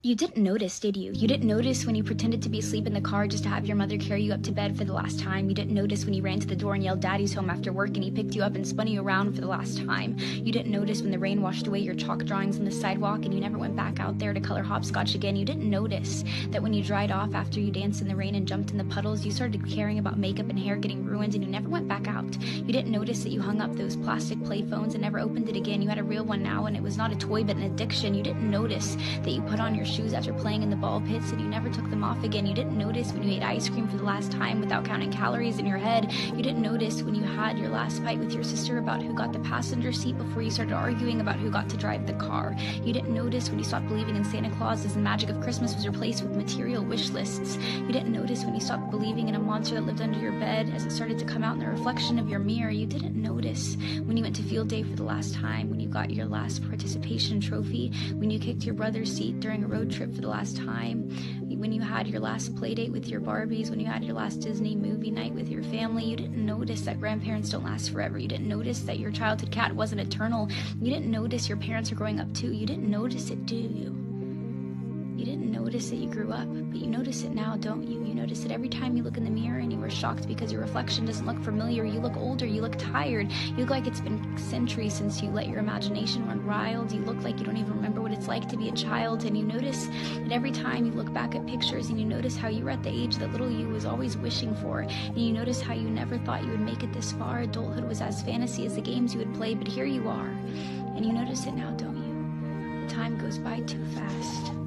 You didn't notice, did you? You didn't notice when you pretended to be asleep in the car just to have your mother carry you up to bed for the last time. You didn't notice when you ran to the door and yelled "Daddy's home" after work and he picked you up and spun you around for the last time. You didn't notice when the rain washed away your chalk drawings on the sidewalk and you never went back out there to color hopscotch again. You didn't notice that when you dried off after you danced in the rain and jumped in the puddles, you started caring about makeup and hair getting ruined and you never went back out. You didn't notice that you hung up those plastic play phones and never opened it again. You had a real one now and it was not a toy but an addiction. You didn't notice that you put on your shoes after playing in the ball pits and you never took them off again. You didn't notice when you ate ice cream for the last time without counting calories in your head. You didn't notice when you had your last fight with your sister about who got the passenger seat before you started arguing about who got to drive the car. You didn't notice when you stopped believing in Santa Claus as the magic of Christmas was replaced with material wish lists. You didn't notice when you stopped believing in a monster that lived under your bed as it started to come out in the reflection of your mirror. You didn't notice when you went to field day for the last time, when you got your last participation trophy, when you kicked your brother's seat during a road trip for the last time, when you had your last play date with your Barbies, when you had your last Disney movie night with your family. You didn't notice that grandparents don't last forever. You didn't notice that your childhood cat wasn't eternal. You didn't notice your parents are growing up too. You didn't notice it, do you? You didn't notice that you grew up, but you notice it now, don't you? You notice it every time you look in the mirror and you were shocked because your reflection doesn't look familiar. You look older, you look tired, you look like it's been centuries since you let your imagination run wild. You look like you don't even remember what it's like to be a child, and you notice that every time you look back at pictures and you notice how you were at the age that little you was always wishing for, and you notice how you never thought you would make it this far. Adulthood was as fantasy as the games you would play, but here you are, and you notice it now, don't you? The time goes by too fast.